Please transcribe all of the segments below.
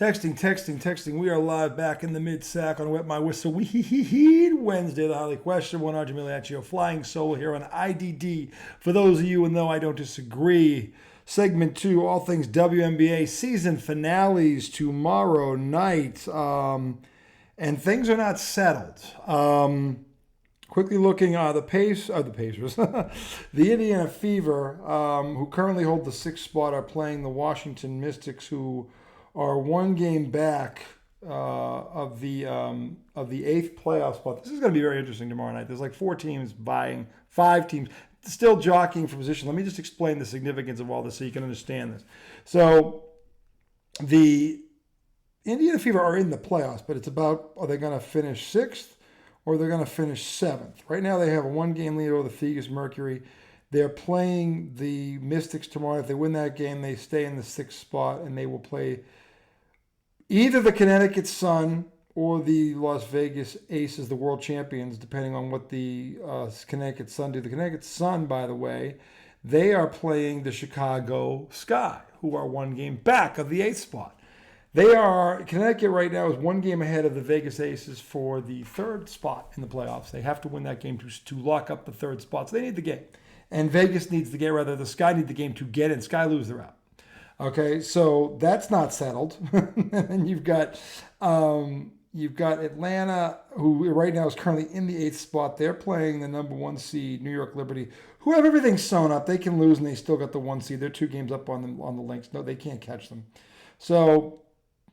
Texting. We are live back in the mid-sack on Wet My Whistle Weed Wednesday, the highly questionable Arjun Miliaccio flying solo here on IDD. For those of you who know I don't disagree, segment 2, all things WNBA season finales tomorrow night. And things are not settled. Quickly looking at the Pacers, the Indiana Fever, who currently hold the 6th spot, are playing the Washington Mystics, who are one game back of the 8th playoff spot. This is going to be very interesting tomorrow night. There's like 4 teams vying, 5 teams still jockeying for position. Let me just explain the significance of all this so you can understand this. So the Indiana Fever are in the playoffs, but it's about, are they going to finish 6th or they're going to finish 7th? Right now they have a 1-game lead over the Phoenix Mercury. They're playing the Mystics tomorrow. If they win that game, they stay in the 6th spot, and they will play either the Connecticut Sun or the Las Vegas Aces, the world champions, depending on what the Connecticut Sun do. The Connecticut Sun, by the way, they are playing the Chicago Sky, who are 1 game back of the 8th spot. Connecticut right now is 1 game ahead of the Vegas Aces for the 3rd spot in the playoffs. They have to win that game to lock up the 3rd spot. So they need the game. And Vegas needs the game, rather the Sky need the game to get in. Sky lose, they're out. Okay, so that's not settled. And you've got Atlanta, who right now is currently in the 8th spot. They're playing the number 1 seed, New York Liberty, who have everything sewn up. They can lose, and they still got the 1 seed. They're 2 games up on the Lynx. No, they can't catch them. So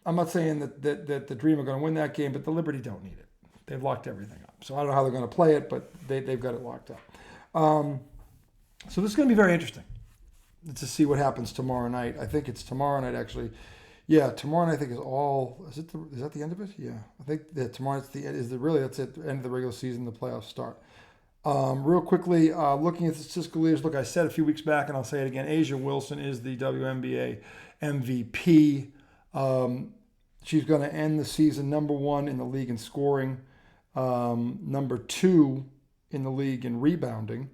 I'm not saying that the Dream are going to win that game, but the Liberty don't need it. They've locked everything up. So I don't know how they're going to play it, but they've got it locked up. So this is going to be very interesting to see what happens tomorrow night. I think it's tomorrow night, actually. Yeah, tomorrow night I think is that the end of it? Yeah, I think that tomorrow that's it. The end of the regular season, the playoffs start. Real quickly, looking at the statistical leaders. Look, I said a few weeks back, and I'll say it again. A'ja Wilson is the WNBA MVP. She's going to end the season number 1 in the league in scoring, number 2 in the league in rebounding.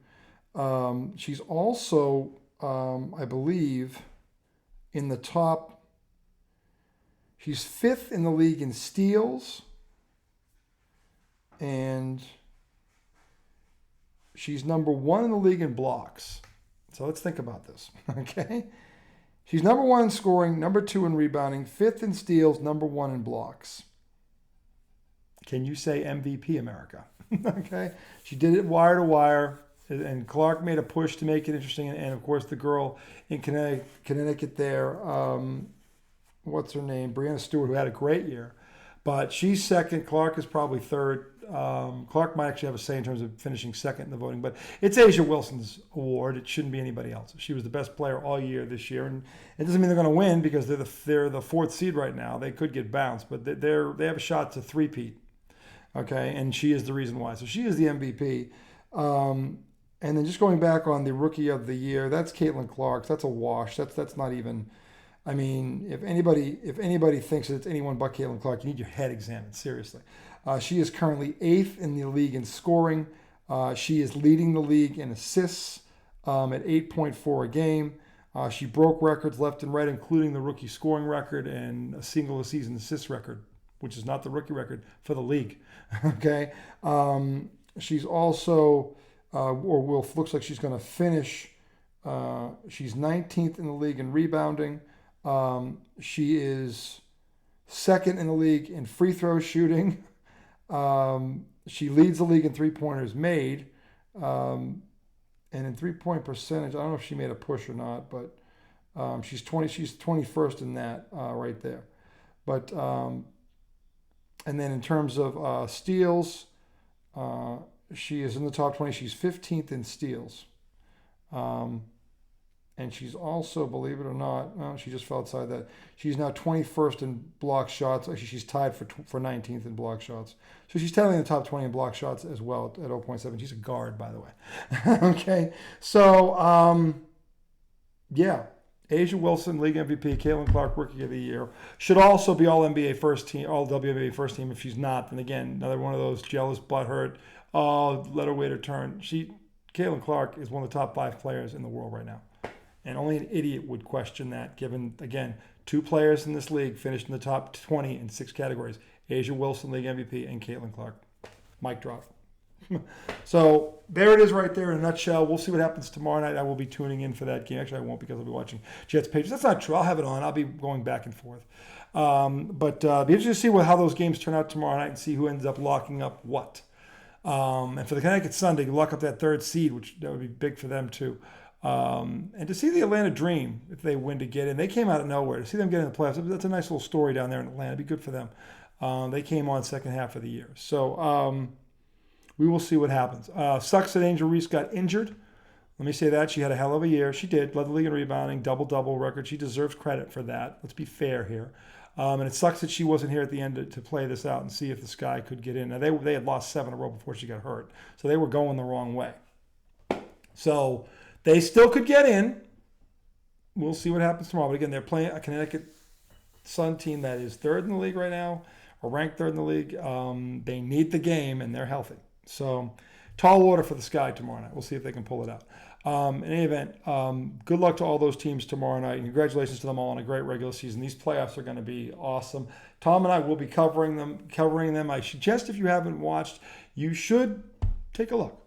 She's also, I believe, in the top. She's 5th in the league in steals, and she's number 1 in the league in blocks. So let's think about this, okay? She's number 1 in scoring, number 2 in rebounding, 5th in steals, number 1 in blocks. Can you say MVP, America? Okay? She did it wire to wire, and Clark made a push to make it interesting. And of course, the girl in Connecticut there, what's her name? Brianna Stewart, who had a great year. But she's 2nd. Clark is probably 3rd. Clark might actually have a say in terms of finishing 2nd in the voting, but it's A'ja Wilson's award. It shouldn't be anybody else. She was the best player all year this year, and it doesn't mean they're going to win because they're the 4th seed right now. They could get bounced, but they have a shot to three-peat. Okay, and she is the reason why. So she is the MVP. And then just going back on the Rookie of the Year, that's Caitlin Clark. That's a wash. That's not even. I mean, if anybody thinks that it's anyone but Caitlin Clark, you need your head examined, seriously. She is currently 8th in the league in scoring. She is leading the league in assists at 8.4 a game. She broke records left and right, including the rookie scoring record and a single-season assist record, which is not the rookie record for the league. Okay. She's also, looks like she's going to finish. She's 19th in the league in rebounding. She is 2nd in the league in free throw shooting. She leads the league in 3-pointers made. And in 3-point percentage, I don't know if she made a push or not, but she's 21st in that right there. But and then in terms of steals, she is in the top 20. She's 15th in steals. And she's also, believe it or not, she just fell outside that. She's now 21st in block shots. Actually, she's tied for 19th in block shots. So she's technically in the top 20 in block shots as well at 0.7. She's a guard, by the way. Okay. So, yeah. A'ja Wilson, League MVP, Caitlin Clark, Rookie of the Year. Should also be all NBA first team, all WNBA first team. If she's not, then again, another one of those jealous, butthurt, let her wait her turn. Caitlin Clark is one of the top 5 players in the world right now. And only an idiot would question that, given, again, 2 players in this league finished in the top 20 in 6 categories. Asia Wilson, league MVP, and Caitlin Clark. Mic drop. So there it is right there in a nutshell. We'll see what happens tomorrow night. I will be tuning in for that game. Actually, I won't because I'll be watching Jets Patriots. That's not true. I'll have it on. I'll be going back and forth. But be interested to see how those games turn out tomorrow night and see who ends up locking up what. And for the Connecticut Sun, they lock up that 3rd seed, which that would be big for them too. And to see the Atlanta Dream, if they win to get in, they came out of nowhere. To see them get in the playoffs, that's a nice little story down there in Atlanta. It'd be good for them. They came on second half of the year. So we will see what happens. Sucks that Angel Reese got injured. Let me say that. She had a hell of a year. She did. Led the league in rebounding, double-double record. She deserves credit for that. Let's be fair here. And it sucks that she wasn't here at the end to play this out and see if the Sky could get in. Now, they had lost 7 in a row before she got hurt. So they were going the wrong way. So they still could get in. We'll see what happens tomorrow. But again, they're playing a Connecticut Sun team that is 3rd in the league right now, or ranked 3rd in the league. They need the game, and they're healthy. So tall order for the Sky tomorrow night. We'll see if they can pull it out. In any event, good luck to all those teams tomorrow night. And congratulations to them all on a great regular season. These playoffs are going to be awesome. Tom and I will be covering them. I suggest if you haven't watched, you should take a look.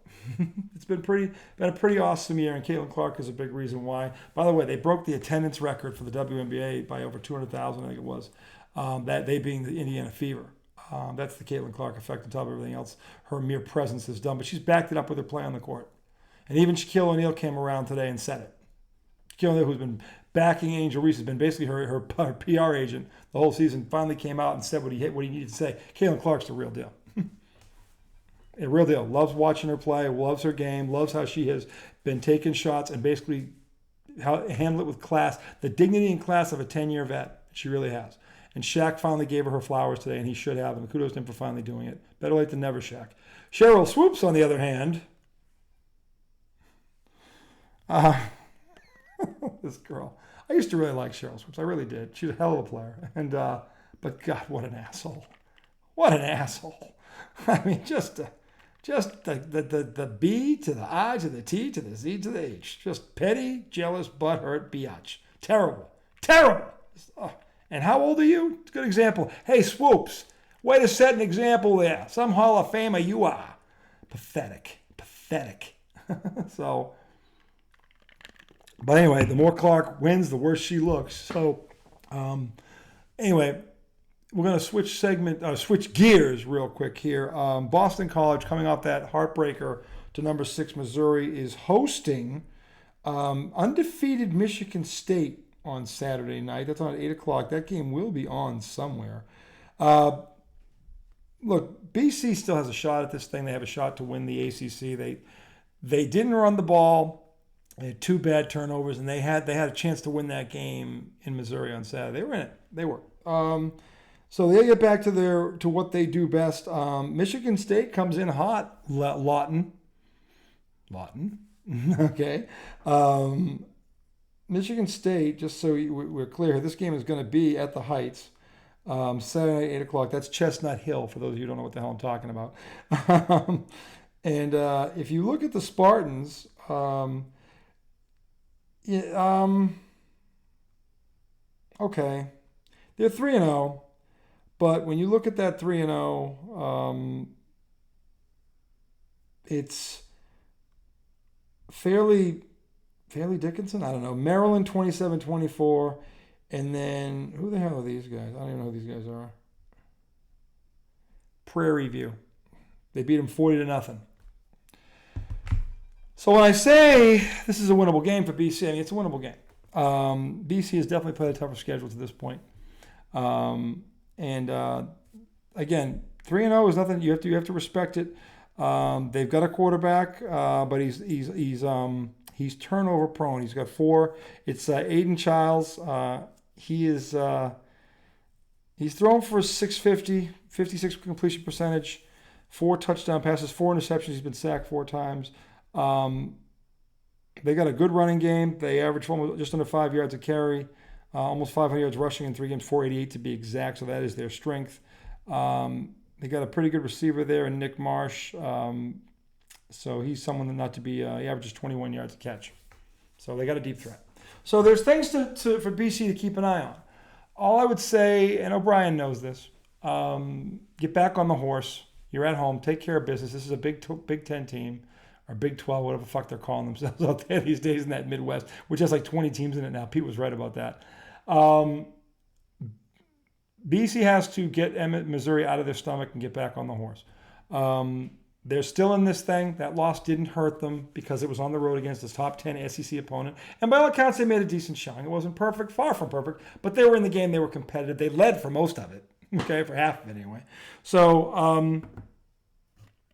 It's been a pretty awesome year, and Caitlin Clark is a big reason why. By the way, they broke the attendance record for the WNBA by over 200,000, I think it was. That they being the Indiana Fever. That's the Caitlin Clark effect on top of everything else her mere presence has done. But she's backed it up with her play on the court. And even Shaquille O'Neal came around today and said it. Shaquille O'Neal, who's been backing Angel Reese, has been basically her PR agent the whole season, finally came out and said what he needed to say. Caitlin Clark's the real deal. A real deal. Loves watching her play, loves her game, loves how she has been taking shots and basically handle it with class. The dignity and class of a 10-year vet. She really has. And Shaq finally gave her flowers today, and he should have. And kudos to him for finally doing it. Better late than never, Shaq. Cheryl Swoops, on the other hand. This girl. I used to really like Cheryl Swoops. I really did. She's a hell of a player. And but God, what an asshole. What an asshole. I mean, just the B to the I to the T to the Z to the H. Just petty, jealous, butthurt, biatch. Terrible. Terrible. And how old are you? It's a good example. Hey, Swoops, way to set an example there. Some Hall of Famer you are. Pathetic. So, but anyway, the more Clark wins, the worse she looks. So, anyway, we're going to switch gears real quick here. Boston College, coming off that heartbreaker to number 6 Missouri, is hosting undefeated Michigan State on Saturday night. That's on at 8 o'clock. That game will be on somewhere. Look, BC still has a shot at this thing. They have a shot to win the ACC. They didn't run the ball. They had 2 bad turnovers, and they had a chance to win that game in Missouri on Saturday. They were in it. They were. So they get back to what they do best. Michigan State comes in hot. Lawton. Okay. Michigan State, just so we're clear, this game is going to be at the Heights, Saturday night, 8 o'clock. That's Chestnut Hill, for those of you who don't know what the hell I'm talking about. And if you look at the Spartans, okay, they're 3-0, but when you look at that 3-0, it's Fairleigh Dickinson? I don't know. Maryland 27-24. And then, who the hell are these guys? I don't even know who these guys are. Prairie View. They beat them 40-0. So when I say this is a winnable game for BC, I mean, it's a winnable game. BC has definitely played a tougher schedule to this point. Again, 3-0 is nothing. You have to respect it. They've got a quarterback, but he's turnover prone. He's got 4. It's Aiden Childs. He's thrown for 650, 56 completion percentage, 4 touchdown passes, 4 interceptions. He's been sacked 4 times. They got a good running game. They average just under 5 yards a carry, almost 500 yards rushing in 3 games, 488 to be exact. So that is their strength. They got a pretty good receiver there in Nick Marsh. So he's someone not to be, he averages 21 yards a catch. So they got a deep threat. So there's things for BC to keep an eye All I would say, and O'Brien knows this, get back on the horse. You're at home. Take care of business. This is a Big 10 team, or Big 12, whatever the fuck they're calling themselves out there these days in that Midwest, which has like 20 teams in it now. Pete was right about that. BC has to get Missouri out of their stomach and get back on the horse. They're still in this thing. That loss didn't hurt them because it was on the road against this top 10 SEC opponent. And by all accounts, they made a decent showing. It wasn't perfect, far from perfect, but they were in the game. They were competitive. They led for most of it, okay, for half of it anyway. So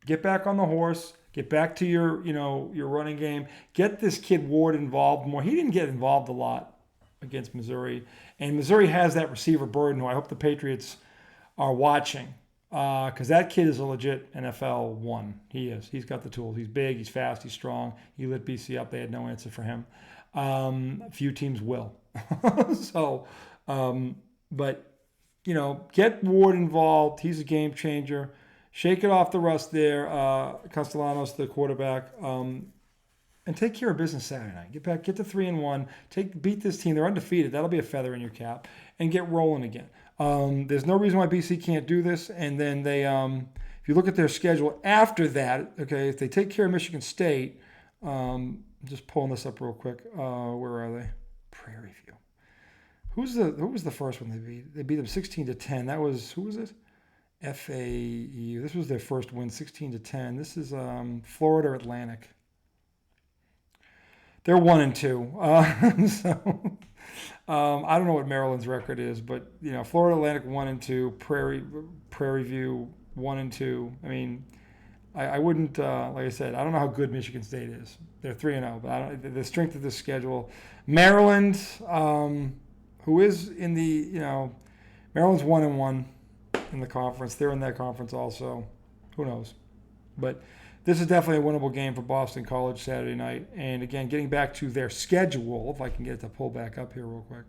get back on the horse. Get back to your running game. Get this kid Ward involved more. He didn't get involved a lot against Missouri. And Missouri has that receiver burden who I hope the Patriots are watching. Because that kid is a legit NFL one. He is. He's got the tools. He's big. He's fast. He's strong. He lit BC up. They had no answer for him. A few teams will. So, but, get Ward involved. He's a game changer. Shake it off the rust there. Castellanos, the quarterback. And take care of business Saturday night. Get to 3-1. Beat this team. They're undefeated. That'll be a feather in your cap. And get rolling again. There's no reason why BC can't do this. And then they, if you look at their schedule after that, okay, if they take care of Michigan State, just pulling this up real quick. Where are they? Prairie View. Who was the first one they beat? They beat them 16-10. That was, who was it? FAU. This was their first win, 16-10. This is Florida Atlantic. They're 1-2. So I don't know what Maryland's record is, but Florida Atlantic 1-2, Prairie View 1-2. I mean, I wouldn't like I said, I don't know how good Michigan State is. They're 3-0, but the strength of this schedule. Maryland, who is in the Maryland's 1-1 in the conference. They're in that conference also. Who knows? But this is definitely a winnable game for Boston College Saturday night. And again, getting back to their schedule, if I can get it to pull back up here real quick.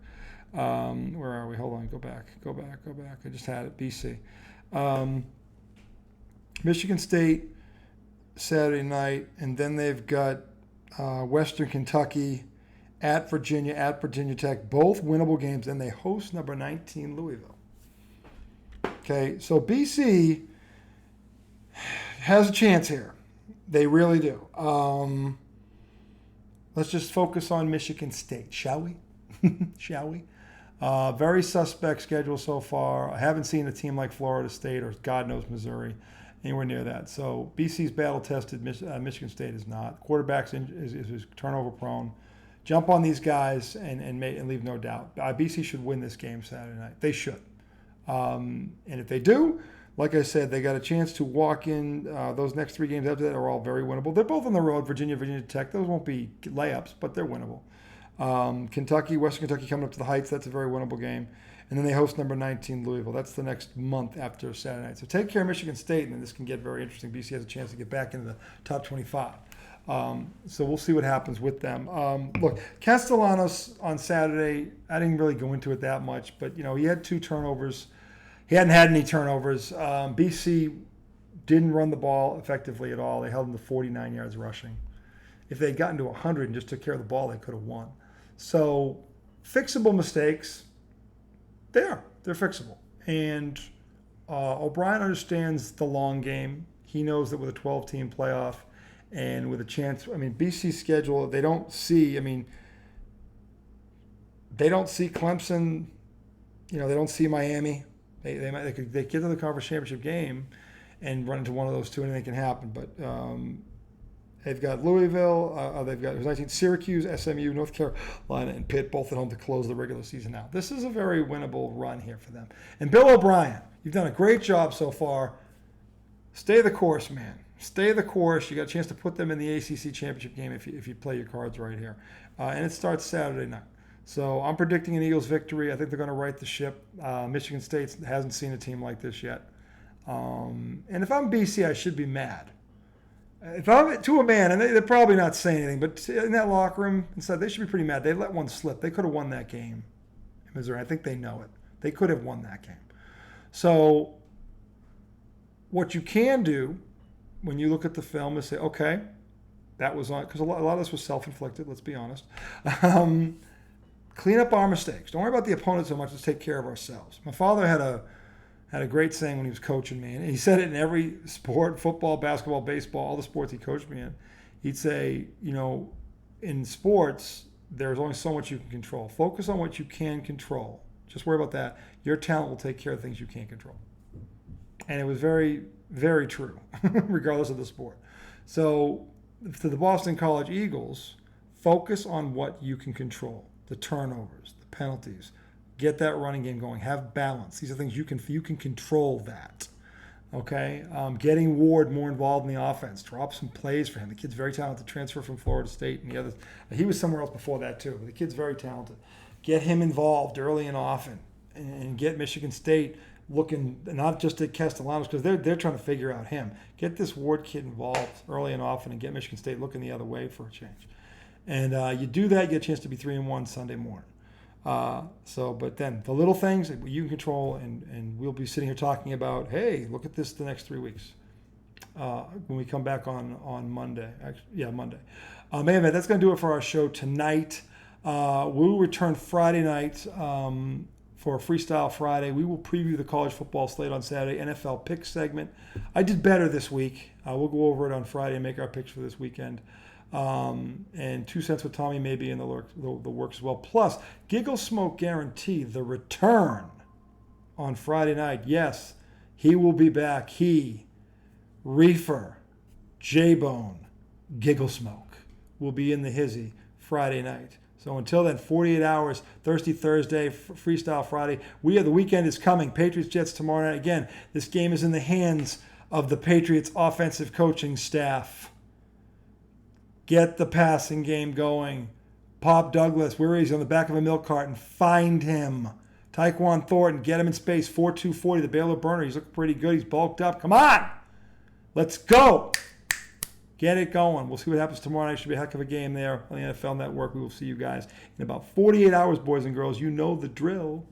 Where are we? Hold on. Go back. I just had it. BC. Michigan State Saturday night. And then they've got Western Kentucky at Virginia Tech. Both winnable games. And they host number 19 Louisville. Okay, so BC has a chance here. They really do. Let's just focus on Michigan State, shall we? Shall we? Very suspect schedule so far. I haven't seen a team like Florida State or God knows Missouri anywhere near that. So BC's battle-tested. Michigan State is not. Quarterback's is turnover prone. Jump on these guys and leave no doubt. BC should win this game Saturday night. They should. And if they do, like I said, they got a chance to walk in. Those next three games after that are all very winnable. They're both on the road, Virginia Tech. Those won't be layups, but they're winnable. Western Kentucky coming up to the Heights. That's a very winnable game. And then they host number 19 Louisville. That's the next month after Saturday night. So take care of Michigan State, and then this can get very interesting. BC has a chance to get back into the top 25. So we'll see what happens with them. Look, Castellanos on Saturday, I didn't really go into it that much, but he had 2 turnovers. He hadn't had any turnovers. BC didn't run the ball effectively at all. They held him to 49 yards rushing. If they had gotten to 100 and just took care of the ball, they could have won. So fixable mistakes, they're fixable. And O'Brien understands the long game. He knows that with a 12-team playoff and with a chance, BC's schedule, they don't see Clemson, they don't see Miami. They get to the conference championship game and run into one of those two, anything can happen. But they've got Louisville, they've got 19 Syracuse, SMU, North Carolina, and Pitt, both at home to close the regular season out. This is a very winnable run here for them. And Bill O'Brien, you've done a great job so far. Stay the course, man. Stay the course. You got a chance to put them in the ACC championship game if you play your cards right here. And it starts Saturday night. So I'm predicting an Eagles victory. I think they're going to right the ship. Michigan State hasn't seen a team like this yet. And if I'm BC, I should be mad. If I'm to a man, and they're probably not saying anything, but in that locker room inside, they should be pretty mad. They let one slip. They could have won that game in Missouri. I think they know it. They could have won that game. So what you can do when you look at the film is say, okay, that was on, because a lot of this was self-inflicted, let's be honest. clean up our mistakes. Don't worry about the opponent so much. Let's take care of ourselves. My father had a great saying when he was coaching me, and he said it in every sport: football, basketball, baseball, all the sports he coached me in. He'd say, in sports, there's only so much you can control. Focus on what you can control. Just worry about that. Your talent will take care of things you can't control. And it was very, very true, regardless of the sport. So to the Boston College Eagles, focus on what you can control. The turnovers, the penalties. Get that running game going. Have balance. These are things you can control that. Okay? Getting Ward more involved in the offense. Drop some plays for him. The kid's very talented. Transfer from Florida State and the others. He was somewhere else before that too. The kid's very talented. Get him involved early and often. And get Michigan State looking not just at Castellanos, because they're trying to figure out him. Get this Ward kid involved early and often and get Michigan State looking the other way for a change. And you do that, you get a chance to be 3-1 Sunday morning. But then the little things you can control, and we'll be sitting here talking about, hey, look at this the next 3 weeks when we come back on Monday. Monday. Anyway, that's going to do it for our show tonight. We'll return Friday night for a Freestyle Friday. We will preview the college football slate on Saturday, NFL pick segment. I did better this week. We'll go over it on Friday and make our picks for this weekend. And 2 Cents with Tommy may be in the works as well. Plus, Giggle Smoke Guarantee, the return on Friday night. Yes, he will be back. He, Reefer, J-Bone, Giggle Smoke will be in the hizzy Friday night. So until then, 48 hours, Thirsty Thursday, Freestyle Friday. The weekend is coming. Patriots Jets tomorrow night. Again, this game is in the hands of the Patriots offensive coaching staff. Get the passing game going. Pop Douglas, where is he? On the back of a milk carton. Find him. Tyquan Thornton, get him in space. 4.240, the Baylor burner. He's looking pretty good. He's bulked up. Come on. Let's go. Get it going. We'll see what happens tomorrow night. Should be a heck of a game there on the NFL Network. We will see you guys in about 48 hours, boys and girls. You know the drill.